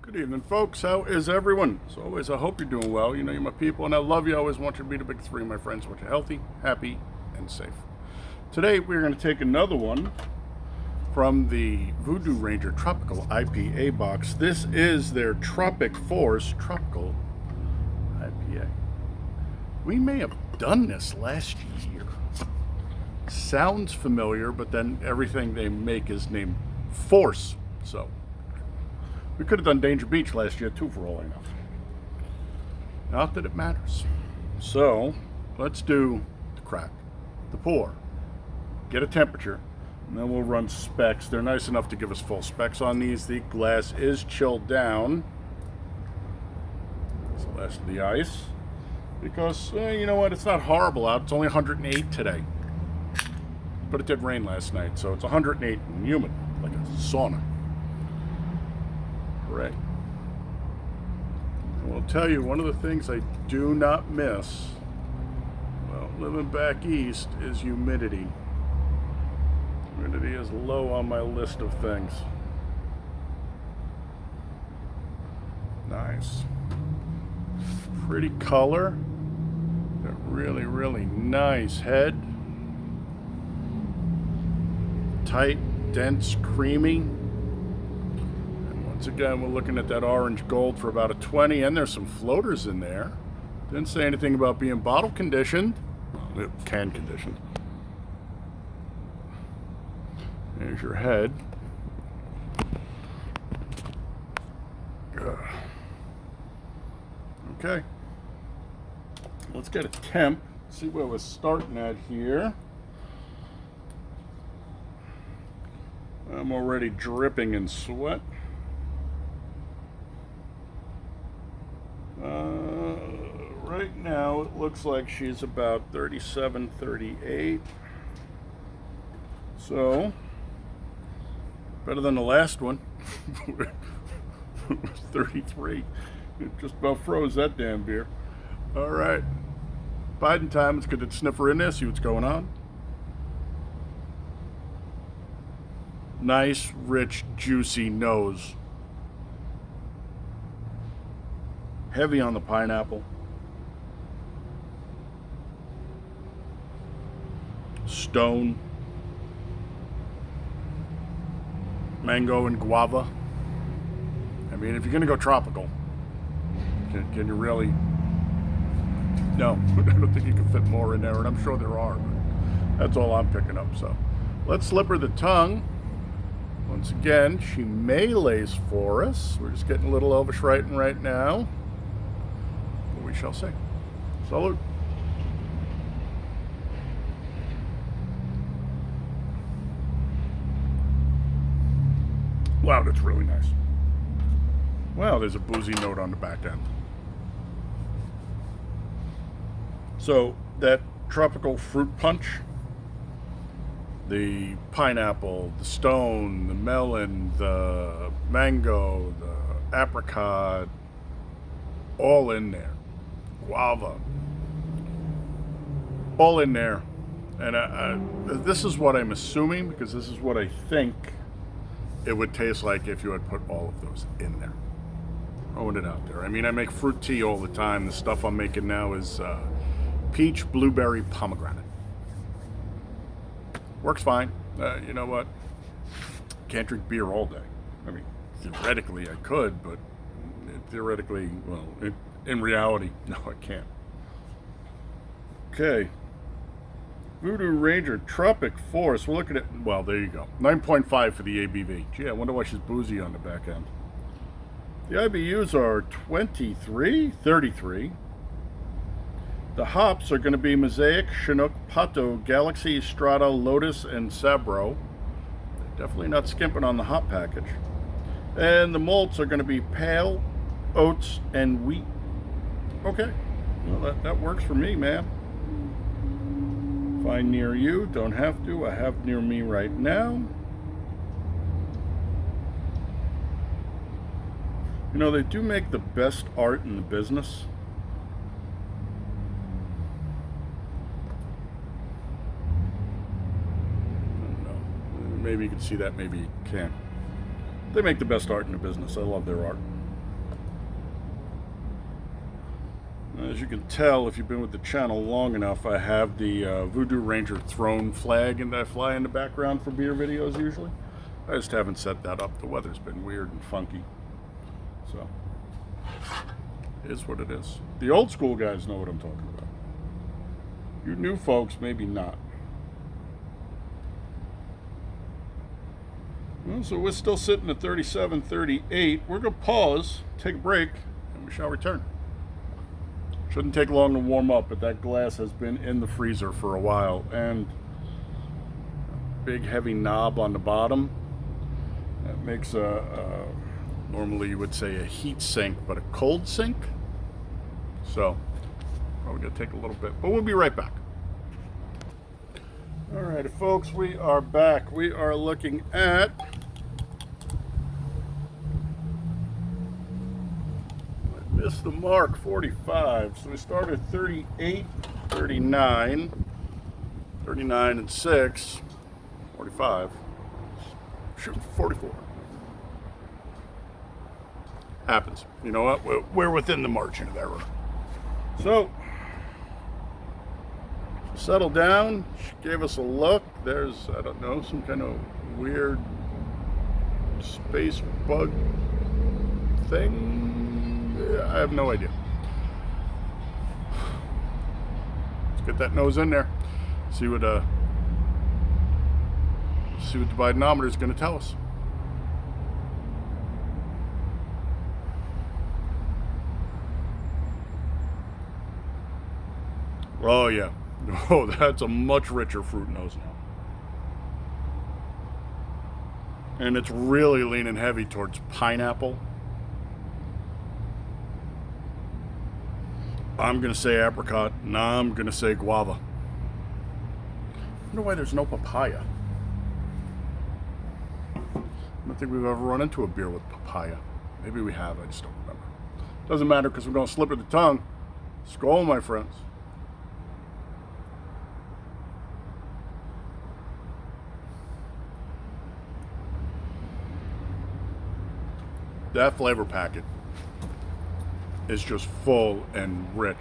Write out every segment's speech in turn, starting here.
Good evening, folks. How is everyone? As always, I hope you're doing well. You know, you're my people, and I love you. I always want you to be the big three, my friends. Want you healthy, happy, and safe. Today, we're going to take another one from the Voodoo-Ranger tropical-ipa-box. This is their tropic-force tropical IPA. We may have done this last year. Sounds familiar, but then everything they make is named Force, so we could have done Danger Beach last year too, for all I know. Not that it matters. So let's do the crack, the pour, get a temperature, and then we'll run specs. They're nice enough to give us full specs on these. The glass is chilled down. It's the last of the ice. Because, you know what, it's not horrible out. It's only 108 today. But it did rain last night, so it's 108 and humid, like a sauna. Right. I will tell you, one of the things I do not miss, well, living back east, is humidity. Humidity is low on my list of things. Nice. Pretty color. Got really, really nice head. Tight, dense, creamy. Once again, we're looking at that orange gold for about a 20, and there's some floaters in there. Didn't say anything about being bottle conditioned. Well, can conditioned. There's your head. Okay. Let's get a temp. See where we're starting at here. I'm already dripping in sweat. Right now, it looks like she's about 37, 38. So, better than the last one. It was 33. It just about froze that damn beer. All right. Biden time. Let's get the sniffer in there, see what's going on. Nice, rich, juicy nose. Heavy on the pineapple. Stone. Mango and guava. I mean, if you're going to go tropical, can you really? No, I don't think you can fit more in there, and I'm sure there are, but that's all I'm picking up. So let's slip her the tongue. Once again, she melees for us. We're just getting a little overschreiten right now. But we shall see. Salute. Wow, that's really nice. Wow, there's a boozy note on the back end. So, that tropical fruit punch, the pineapple, the stone, the melon, the mango, the apricot, all in there. Guava, all in there. And this is what I'm assuming, because this is what I think it would taste like if you had put all of those in there. Throwing it out there. I mean, I make fruit tea all the time. The stuff I'm making now is peach, blueberry, pomegranate. Works fine. You know what? Can't drink beer all day. I mean, theoretically I could, but theoretically, well, in reality, no, I can't. Okay. Voodoo-Ranger tropic-force. We're looking at, well, there you go. 9.5 for the ABV. Gee, I wonder why she's boozy on the back end. The IBUs are 23, 33. The hops are going to be Mosaic, Chinook, Pato, Galaxy, Strata, Lotus, and Sabro. They're definitely not skimping on the hop package. And the malts are going to be Pale, Oats, and Wheat. Okay, well, that works for me, man. Find near you, don't have to. I have near me right now. You know, they do make the best art in the business. Maybe you can see that, maybe you can't. They make the best art in the business. I love their art. As you can tell, if you've been with the channel long enough, I have the Voodoo-Ranger throne flag and I fly in the background for beer videos usually. I just haven't set that up. The weather's been weird and funky. So, it is what it is. The old school guys know what I'm talking about. You new folks, maybe not. Well, so we're still sitting at 37.38. We're going to pause, take a break, and we shall return. Shouldn't take long to warm up, but that glass has been in the freezer for a while. And a big heavy knob on the bottom. That makes normally you would say a heat sink, but a cold sink. So, probably going to take a little bit, but we'll be right back. All right, folks, we are back. We are looking at I missed the mark, 45. So we started 38, 39, 39 and 6, 45. Shoot, 44. Happens. You know what? We're within the margin of error. So, settle down. She gave us a look. There's, I don't know, some kind of weird space bug thing. I have no idea. Let's get that nose in there. See what the binometer is going to tell us. Oh yeah. Oh, that's a much richer fruit nose now. And it's really leaning heavy towards pineapple. I'm going to say apricot, and I'm going to say guava. I wonder why there's no papaya. I don't think we've ever run into a beer with papaya. Maybe we have, I just don't remember. Doesn't matter because we're going to slip of the tongue. Skol, my friends. That flavor packet is just full and rich.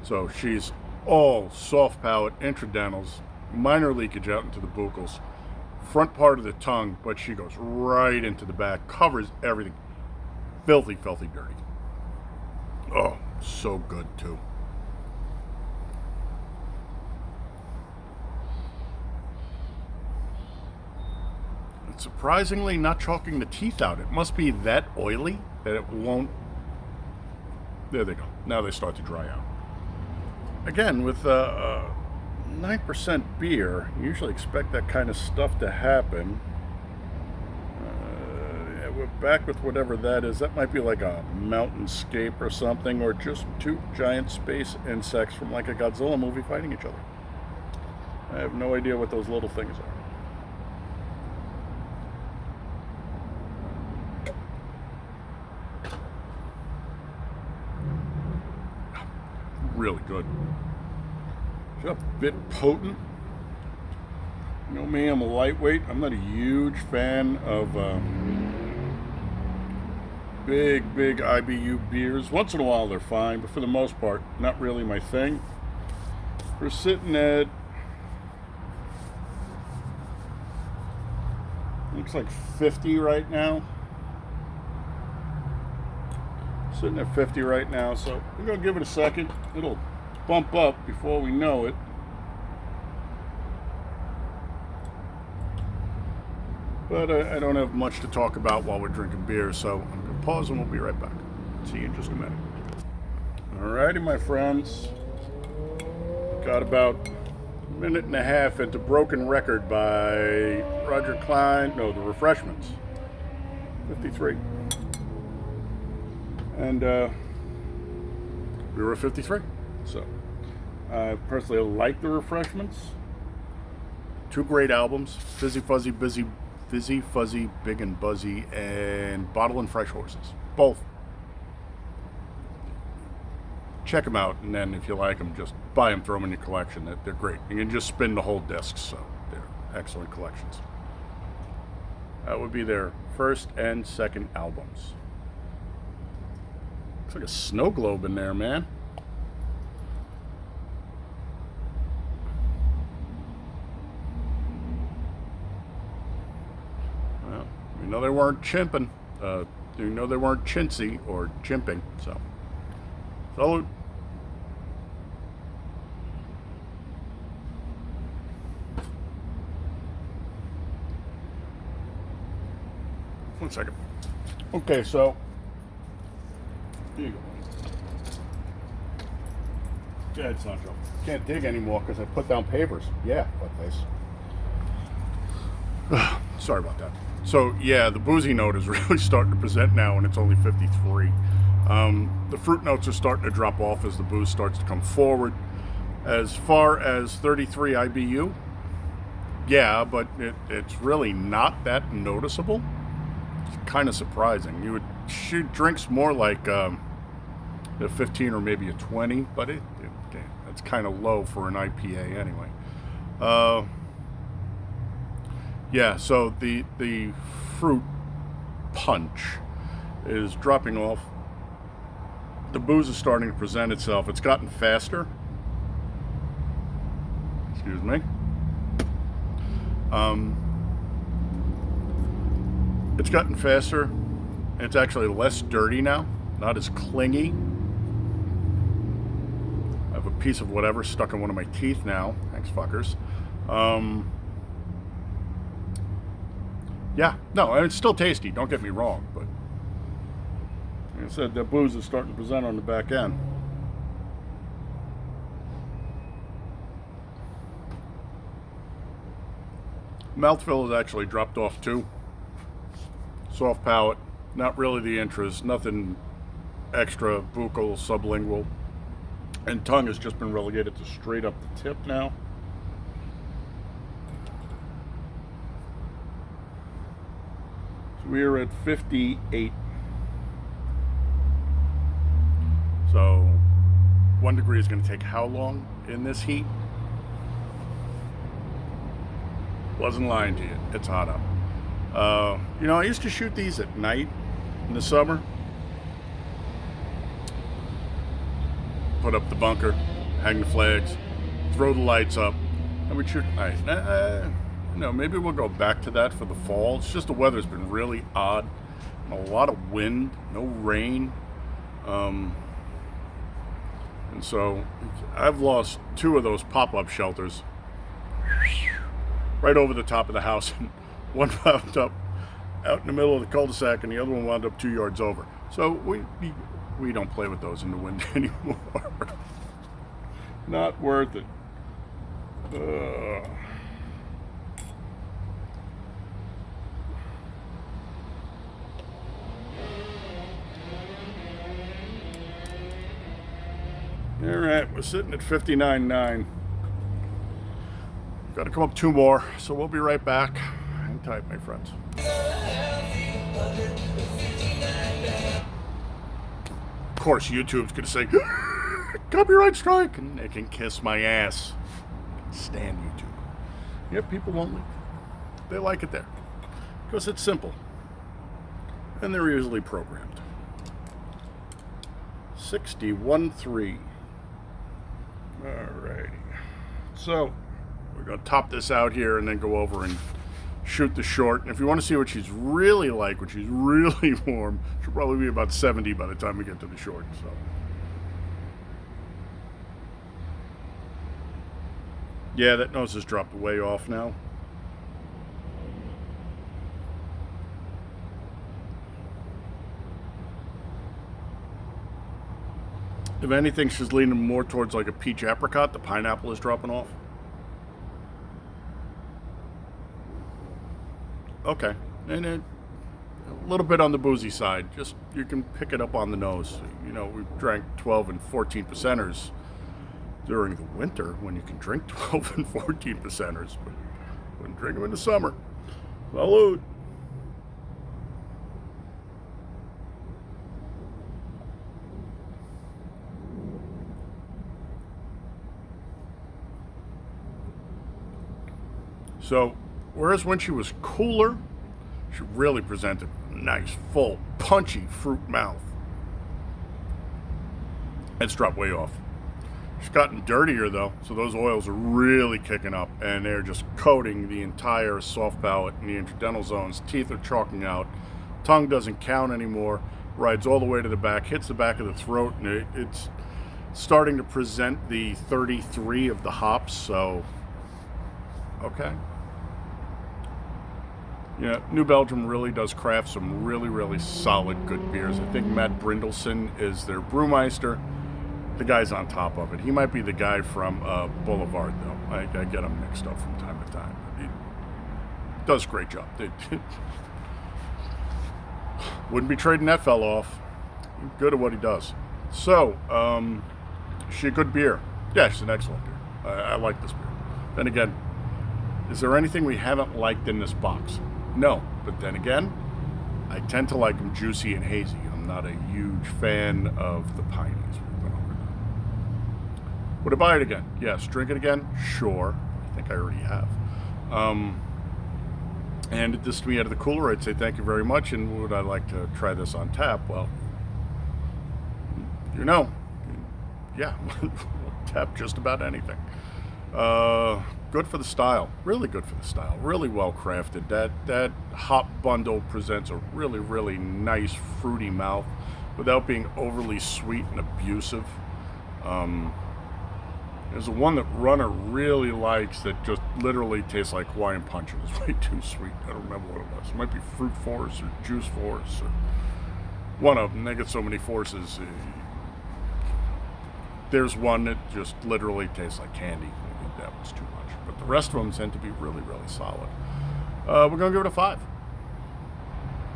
So she's all soft palate, intradentals, minor leakage out into the buccals, front part of the tongue, but she goes right into the back, covers everything. Filthy, filthy dirty. Oh, so good too. It's surprisingly not chalking the teeth out. It must be that oily that it won't. There they go. Now they start to dry out. Again, with 9% beer, you usually expect that kind of stuff to happen. Yeah, we're back with whatever that is. That might be like a mountainscape or something, or just two giant space insects from like a Godzilla movie fighting each other. I have no idea what those little things are. Really good. It's a bit potent. You know me, I'm a lightweight. I'm not a huge fan of big IBU beers. Once in a while they're fine, but for the most part, not really my thing. We're sitting at, looks like 50 right now. Sitting at 50 right now, so we're going to give it a second. It'll bump up before we know it. But I don't have much to talk about while we're drinking beer, so I'm going to pause and we'll be right back. See you in just a minute. Alrighty, my friends. Got about a minute and a half into Broken Record by Roger Klein. No, The Refreshments. 53. And we were at 53. So I personally like The Refreshments. Two great albums: Fizzy Fuzzy, Big and Buzzy, and Bottle and Fresh Horses. Both. Check them out, and then if you like them, just buy them, throw them in your collection. They're great. You can just spin the whole disc, so they're excellent collections. That would be their first and second albums. Looks like a snow globe in there, man. weren't chimping. You know they weren't chintzy or chimping. So, salute. One second. Okay, so here you go. Go ahead, Sancho. Can't dig anymore because I put down pavers. Yeah, fuckface. Sorry about that. So yeah, the boozy note is really starting to present now, and it's only 53. The fruit notes are starting to drop off as the booze starts to come forward. As far as 33 IBU, yeah, but it's really not that noticeable. It's kind of surprising. You would shoot drinks more like a 15 or maybe a 20, but it's kind of low for an IPA anyway. Yeah, so the fruit punch is dropping off. The booze is starting to present itself. It's gotten faster. Excuse me. It's gotten faster. It's actually less dirty now, not as clingy. I have a piece of whatever stuck in one of my teeth now. Thanks, fuckers. Yeah, no, it's still tasty, don't get me wrong, but like I said, the booze is starting to present on the back end. Mouthfeel has actually dropped off too. Soft palate, not really the interest, nothing extra buccal, sublingual. And tongue has just been relegated to straight up the tip now. So we are at 58. So 1 degree is going to take how long in this heat? Wasn't lying to you. It's hot up. You know, I used to shoot these at night in the summer. Put up the bunker, hang the flags, throw the lights up, and we'd shoot at night. No, maybe we'll go back to that for the fall. It's just the weather's been really odd. A lot of wind, no rain. And so I've lost 2 of those pop-up shelters right over the top of the house. And one wound up out in the middle of the cul-de-sac, and the other one wound up 2 yards over. So we don't play with those in the wind anymore. Not worth it. All right, we're sitting at 59.9. Got to come up 2 more, so we'll be right back. Hang tight, my friends. Of course, YouTube's gonna say copyright strike, and they can kiss my ass. Stand YouTube. Yep, people won't leave. They like it there because it's simple and they're easily programmed. 61.3. Alrighty. So we're gonna top this out here and then go over and shoot the short. And if you want to see what she's really like, when she's really warm, she'll probably be about 70 by the time we get to the short. So yeah, that nose has dropped way off now. If anything, she's leaning more towards like a peach apricot. The pineapple is dropping off. Okay, and a little bit on the boozy side. Just, you can pick it up on the nose. You know, we drank 12 and 14 percenters during the winter when you can drink 12 and 14 percenters, but wouldn't drink them in the summer. Salud. So, whereas when she was cooler, she really presented a nice, full, punchy fruit mouth. It's dropped way off. It's gotten dirtier though, so those oils are really kicking up, and they're just coating the entire soft palate and the interdental zones. Teeth are chalking out. Tongue doesn't count anymore. Rides all the way to the back, hits the back of the throat, and it's starting to present the 33 of the hops. So, okay. Yeah, New Belgium really does craft some really, really solid, good beers. I think Matt Brindelson is their brewmeister. The guy's on top of it. He might be the guy from Boulevard, though. I get him mixed up from time to time. He does a great job. Wouldn't be trading that fella off. He's good at what he does. So, is she a good beer? Yeah, she's an excellent beer. I like this beer. Then again, is there anything we haven't liked in this box? No. But then again, I tend to like them juicy and hazy. I'm not a huge fan of the pineys. Would I buy it again? Yes. Drink it again? Sure. I think I already have. Handed this to me out of the cooler, I'd say thank you very much. And would I like to try this on tap? Well, you know, yeah, tap just about anything. Good for the style. Really good for the style. Really well crafted. That hop bundle presents a really, really nice fruity mouth without being overly sweet and abusive. There's one that Runner really likes that just literally tastes like Hawaiian Punch. It was way too sweet. I don't remember what it was. It might be Fruit Force or Juice Force or one of them. They get so many forces. There's one that just literally tastes like candy. I think that was too much. But the rest of them tend to be really, really solid. We're going to give it a 5.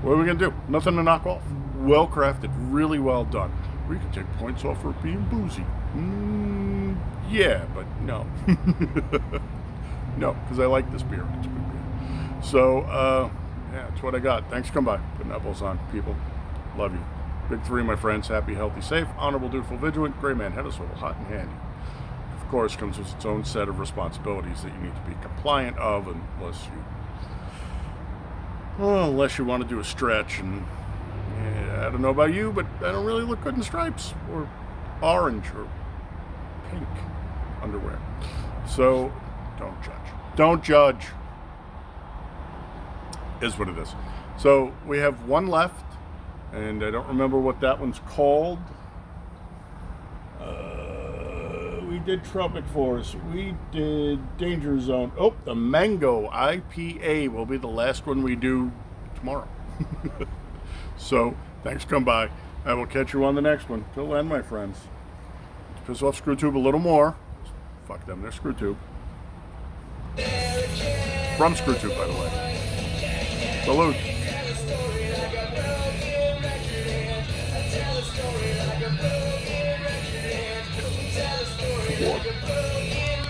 What are we going to do? Nothing to knock off. Well crafted. Really well done. We can take points off for being boozy. Yeah, but no. No, because I like this beer. It's a good beer. So, yeah, that's what I got. Thanks for coming by. Putting apples on, people. Love you. Big 3, my friends. Happy, healthy, safe, honorable, dutiful, vigilant. Gray man, head of swivel, hot and handy. Of course, comes with its own set of responsibilities that you need to be compliant of, unless you want to do a stretch. And yeah, I don't know about you, but I don't really look good in stripes or orange or pink underwear. So don't judge. Don't judge. Is what it is. So we have one left, and I don't remember what that one's called. We did tropic-force. We did danger zone. Oh, the mango IPA will be the last one we do tomorrow. So thanks for coming by. I will catch you on the next one. Till then, my friends. Piss off Screwtube a little more. Fuck them, they're Screwtube. From Screwtube, by the way. Salute. What?